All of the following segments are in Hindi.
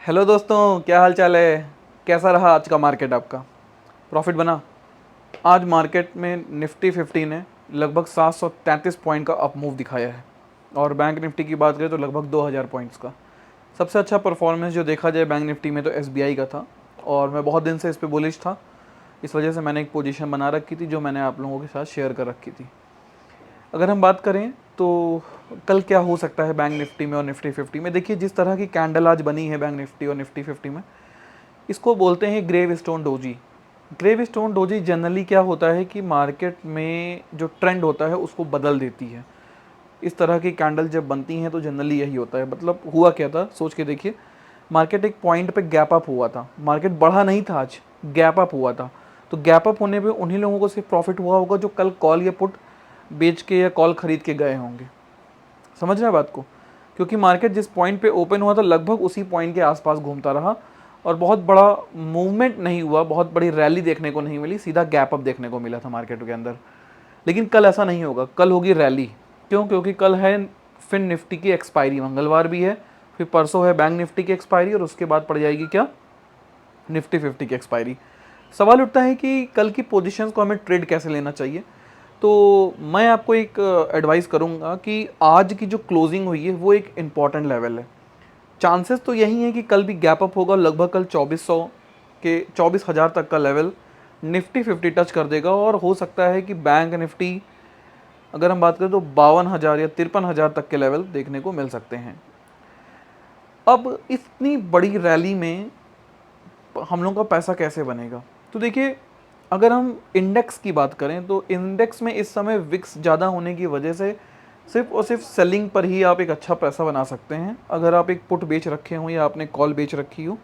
हेलो दोस्तों, क्या हाल चाल है। कैसा रहा आज का मार्केट आपका। प्रॉफिट बना। आज मार्केट में निफ्टी 50 ने लगभग 733 पॉइंट का अप मूव दिखाया है और बैंक निफ्टी की बात करें तो लगभग 2000 पॉइंट्स का। सबसे अच्छा परफॉर्मेंस जो देखा जाए बैंक निफ्टी में तो एसबीआई का था और मैं बहुत दिन से इस पे बुलिश था। इस वजह से मैंने एक पोजीशन बना रखी थी जो मैंने आप लोगों के साथ शेयर कर रखी थी। अगर हम बात करें तो कल क्या हो सकता है बैंक निफ्टी में और निफ्टी 50 में। देखिए, जिस तरह की कैंडल आज बनी है बैंक निफ्टी और निफ्टी 50 में, इसको बोलते हैं gravestone doji. Gravestone doji generally क्या होता है कि मार्केट में जो ट्रेंड होता है उसको बदल देती है। इस तरह की कैंडल जब बनती हैं तो जनरली यही होता है। मतलब हुआ क्या था, सोच के देखिए। मार्केट एक पॉइंट पे गैप अप हुआ था, मार्केट बढ़ा नहीं था, आज गैप अप हुआ था। तो गैप अप होने पे उन्हीं लोगों को सिर्फ प्रॉफिट हुआ होगा जो कल कॉल या पुट बेच के या कॉल खरीद के गए होंगे। समझ रहे हैं बात को। क्योंकि मार्केट जिस पॉइंट पे ओपन हुआ था लगभग उसी पॉइंट के आसपास घूमता रहा और बहुत बड़ा मूवमेंट नहीं हुआ, बहुत बड़ी रैली देखने को नहीं मिली, सीधा गैप अप देखने को मिला था मार्केट के अंदर। लेकिन कल ऐसा नहीं होगा, कल होगी रैली। क्यों? क्योंकि कल है फिर निफ्टी की एक्सपायरी, मंगलवार भी है, फिर परसों है बैंक निफ्टी की एक्सपायरी और उसके बाद पड़ जाएगी क्या, निफ्टी 50 की एक्सपायरी। सवाल उठता है कि कल की पोजीशंस को हमें ट्रेड कैसे लेना चाहिए। तो मैं आपको एक एडवाइस करूंगा कि आज की जो क्लोजिंग हुई है वो एक इम्पॉर्टेंट लेवल है। चांसेस तो यही है कि कल भी गैप अप होगा, लगभग कल 2400 के 24,000 तक का लेवल निफ्टी 50 टच कर देगा और हो सकता है कि बैंक निफ्टी अगर हम बात करें तो 52,000 या 53,000 तक के लेवल देखने को मिल सकते हैं। अब इतनी बड़ी रैली में हम लोगों का पैसा कैसे बनेगा। तो देखिए, अगर हम इंडेक्स की बात करें तो इंडेक्स में इस समय विक्स ज़्यादा होने की वजह से सिर्फ और सिर्फ सेलिंग पर ही आप एक अच्छा पैसा बना सकते हैं। अगर आप एक पुट बेच रखे हों या आपने कॉल बेच रखी हो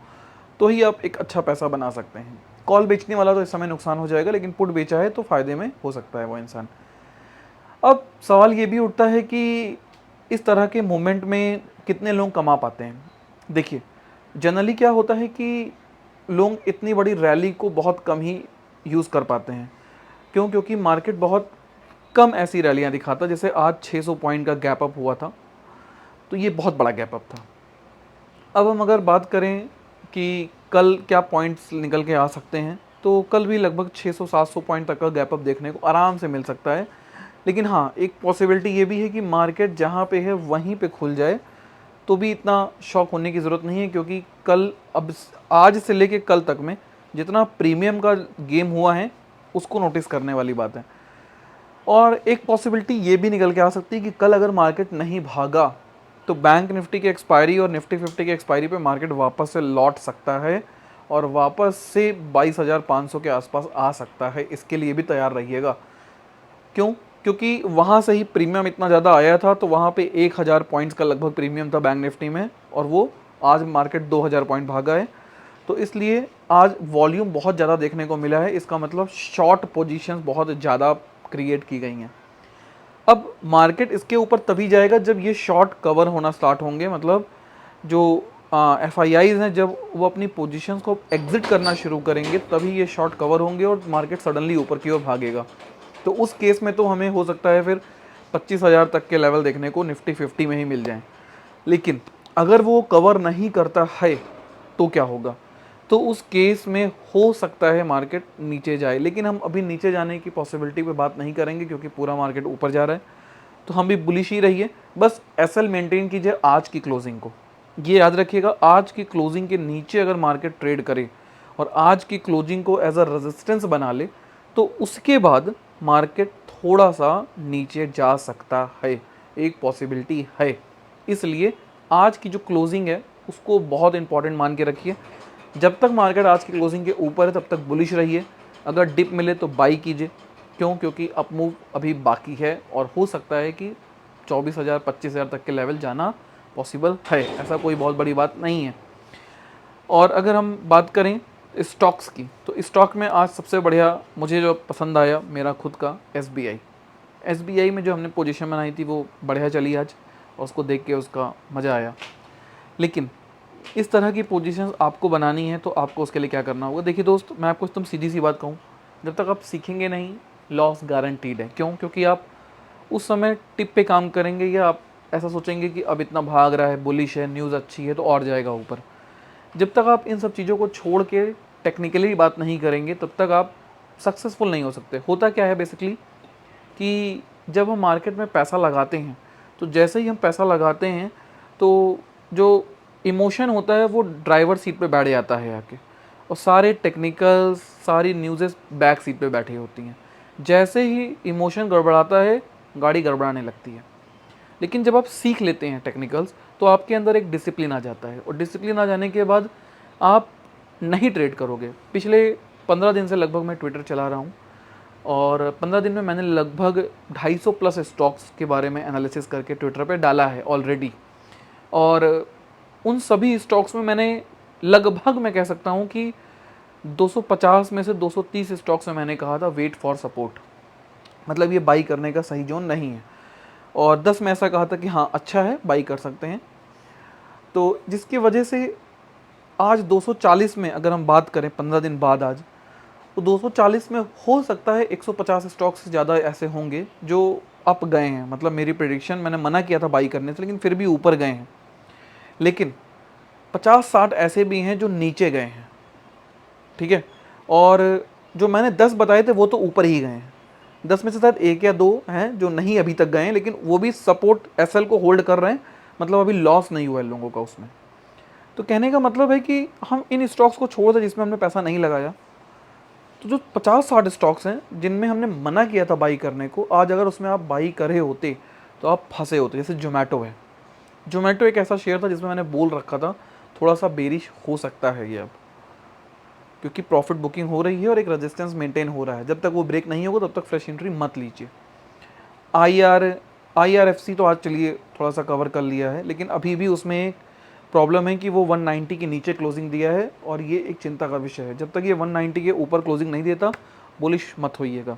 तो ही आप एक अच्छा पैसा बना सकते हैं। कॉल बेचने वाला तो इस समय नुकसान हो जाएगा, लेकिन पुट बेचा है तो फ़ायदे में हो सकता है वो इंसान। अब सवाल ये भी उठता है कि इस तरह के मोमेंट में कितने लोग कमा पाते हैं। देखिए, जनरली क्या होता है कि लोग इतनी बड़ी रैली को बहुत कम ही यूज़ कर पाते हैं। क्यों? क्योंकि मार्केट बहुत कम ऐसी रैलियां दिखाता है। जैसे आज 600 पॉइंट का गैप अप हुआ था, तो ये बहुत बड़ा गैप अप था। अब हम अगर बात करें कि कल क्या पॉइंट्स निकल के आ सकते हैं, तो कल भी लगभग 600-700 पॉइंट तक का गैप अप देखने को आराम से मिल सकता है। लेकिन हाँ, एक पॉसिबिलिटी ये भी है कि मार्केट जहाँ पे है वहीं पे खुल जाए, तो भी इतना शॉक होने की ज़रूरत नहीं है। क्योंकि कल अब आज से लेके कल तक में जितना प्रीमियम का गेम हुआ है उसको नोटिस करने वाली बात है। और एक पॉसिबिलिटी ये भी निकल के आ सकती है कि कल अगर मार्केट नहीं भागा तो बैंक निफ्टी की एक्सपायरी और निफ्टी 50 की एक्सपायरी पे मार्केट वापस से लौट सकता है और वापस से 22,500 के आसपास आ सकता है। इसके लिए भी तैयार रहिएगा। क्यों? क्योंकि वहाँ से ही प्रीमियम इतना ज़्यादा आया था, तो वहाँ पे 1,000 पॉइंट्स का लगभग प्रीमियम था बैंक निफ्टी में और वो आज मार्केट 2,000 पॉइंट भागा है। तो इसलिए आज वॉल्यूम बहुत ज़्यादा देखने को मिला है। इसका मतलब शॉर्ट पोजीशंस बहुत ज़्यादा क्रिएट की गई हैं। अब मार्केट इसके ऊपर तभी जाएगा जब ये शॉर्ट कवर होना स्टार्ट होंगे। मतलब जो एफ आई आईज हैं, जब वो अपनी पोजीशंस को एग्जिट करना शुरू करेंगे तभी ये शॉर्ट कवर होंगे और मार्केट सडनली ऊपर की ओर भागेगा। तो उस केस में तो हमें हो सकता है फिर 25,000 तक के लेवल देखने को निफ्टी 50 में ही मिल जाएं। लेकिन अगर वो कवर नहीं करता है तो क्या होगा? तो उस केस में हो सकता है मार्केट नीचे जाए। लेकिन हम अभी नीचे जाने की पॉसिबिलिटी पे बात नहीं करेंगे क्योंकि पूरा मार्केट ऊपर जा रहा है। तो हम भी बुलिश ही रहिए। बस एसएल मेंटेन कीजिए आज की क्लोजिंग को। ये याद रखिएगा, आज की क्लोजिंग के नीचे अगर मार्केट ट्रेड करे और आज की क्लोजिंग को एज अ रेजिस्टेंस बना ले तो उसके बाद मार्केट थोड़ा सा नीचे जा सकता है, एक पॉसिबिलिटी है। इसलिए आज की जो क्लोजिंग है उसको बहुत इंपॉर्टेंट मान के रखिए। जब तक मार्केट आज की क्लोजिंग के ऊपर है तब तक बुलिश रहिए। अगर डिप मिले तो बाई कीजिए। क्यों? क्योंकि अप मूव अभी बाकी है और हो सकता है कि 24,000 25,000 तक के लेवल जाना पॉसिबल है। ऐसा कोई बहुत बड़ी बात नहीं है। और अगर हम बात करें स्टॉक्स की, तो स्टॉक में आज सबसे बढ़िया मुझे जो पसंद आया मेरा खुद का एसबीआई। एसबीआई में जो हमने पोजीशन बनाई थी वो बढ़िया चली आज और उसको देख के उसका मज़ा आया। लेकिन इस तरह की पोजीशंस आपको बनानी है तो आपको उसके लिए क्या करना होगा। देखिए दोस्त, मैं आपको एकदम सीधी सी बात कहूँ, जब तक आप सीखेंगे नहीं लॉस गारंटीड है। क्यों? क्योंकि आप उस समय टिप पे काम करेंगे या आप ऐसा सोचेंगे कि अब इतना भाग रहा है, बुलिश है, न्यूज़ अच्छी है तो और जाएगा ऊपर। जब तक आप इन सब चीज़ों को छोड़ के टेक्निकली बात नहीं करेंगे तब तक आप सक्सेसफुल नहीं हो सकते। होता क्या है बेसिकली कि जब हम मार्केट में पैसा लगाते हैं तो जैसे ही हम पैसा लगाते हैं तो जो इमोशन होता है वो ड्राइवर सीट पे बैठ जाता है आके, और सारे टेक्निकल्स सारी न्यूज़ेस बैक सीट पे बैठी होती हैं। जैसे ही इमोशन गड़बड़ाता है गाड़ी गड़बड़ाने लगती है। लेकिन जब आप सीख लेते हैं टेक्निकल्स तो आपके अंदर एक डिसिप्लिन आ जाता है, और डिसिप्लिन आ जाने के बाद आप नहीं ट्रेड करोगे। पिछले 15 दिन से लगभग मैं ट्विटर चला रहा हूँ, और 15 दिन में मैंने लगभग 250 प्लस स्टॉक्स के बारे में एनालिसिस करके ट्विटर पे डाला है ऑलरेडी। और उन सभी स्टॉक्स में मैंने लगभग, मैं कह सकता हूँ कि 250 में से 230 स्टॉक्स में मैंने कहा था वेट फॉर सपोर्ट, मतलब ये बाई करने का सही जोन नहीं है। और 10 में ऐसा कहा था कि हाँ अच्छा है, बाई कर सकते हैं। तो जिसकी वजह से आज 240 में अगर हम बात करें 15 दिन बाद आज, तो 240 में हो सकता है 150 स्टॉक्स से ज़्यादा ऐसे होंगे जो अप गए हैं। मतलब मेरी प्रेडिक्शन, मैंने मना किया था बाई करने से लेकिन फिर भी ऊपर गए हैं। लेकिन 50-60 ऐसे भी हैं जो नीचे गए हैं, ठीक है। और जो मैंने 10 बताए थे वो तो ऊपर ही गए हैं। 10 में से शायद 1 या 2 हैं जो नहीं अभी तक गए हैं, लेकिन वो भी सपोर्ट एसएल को होल्ड कर रहे हैं, मतलब अभी लॉस नहीं हुआ है लोगों का उसमें। तो कहने का मतलब है कि हम इन स्टॉक्स को छोड़ दें जिसमें हमने पैसा नहीं लगाया। तो जो 50-60 स्टॉक्स हैं जिनमें हमने मना किया था बाई करने को, आज अगर उसमें आप बाई करे होते तो आप फंसे होते। जैसे जोमेटो है, जोमेटो एक ऐसा शेयर था जिसमें मैंने बोल रखा था थोड़ा सा बेरिश हो सकता है ये अब, क्योंकि प्रॉफिट बुकिंग हो रही है और एक रेजिस्टेंस मेंटेन हो रहा है। जब तक वो ब्रेक नहीं होगा तब तक फ्रेश एंट्री मत लीजिए। IRFC तो आज चलिए थोड़ा सा कवर कर लिया है, लेकिन अभी भी उसमें एक प्रॉब्लम है कि वो 190 के नीचे क्लोजिंग दिया है, और ये एक चिंता का विषय है। जब तक ये 190 के ऊपर क्लोजिंग नहीं देता बुलिश मत होइएगा।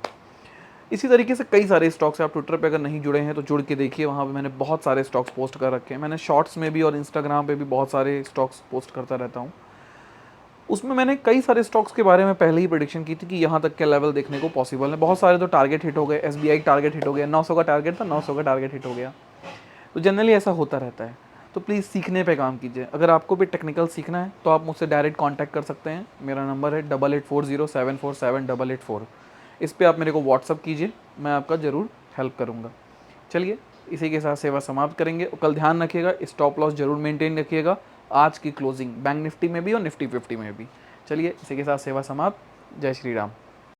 इसी तरीके से कई सारे स्टॉक्स हैं। आप ट्विटर पे अगर नहीं जुड़े हैं तो जुड़ के देखिए, वहाँ पे मैंने बहुत सारे स्टॉक्स पोस्ट कर रखे हैं। मैंने शॉर्ट्स में भी और इंस्टाग्राम पे भी बहुत सारे स्टॉक्स पोस्ट करता रहता हूँ। उसमें मैंने कई सारे स्टॉक्स के बारे में पहले ही प्रेडिक्शन की थी कि यहाँ तक के लेवल देखने को पॉसिबल है। बहुत सारे तो टारगेट हिट हो गए। SBI टारगेट हिट हो गया, 900 का टारगेट था, 900 का टारगेट हिट हो गया। तो जनरली ऐसा होता रहता है। तो प्लीज़ सीखने पे काम कीजिए। अगर आपको भी टेक्निकल सीखना है तो आप मुझसे डायरेक्ट कांटेक्ट कर सकते हैं। मेरा नंबर है 8840747844। इस पे आप मेरे को व्हाट्सअप कीजिए, मैं आपका ज़रूर हेल्प करूँगा। चलिए, इसी के साथ सेवा समाप्त करेंगे। कल ध्यान रखिएगा, स्टॉप लॉस जरूर मेंटेन रखिएगा आज की क्लोजिंग बैंक निफ्टी में भी और निफ्टी 50 में भी। चलिए, इसी के साथ सेवा समाप्त। जय श्री राम।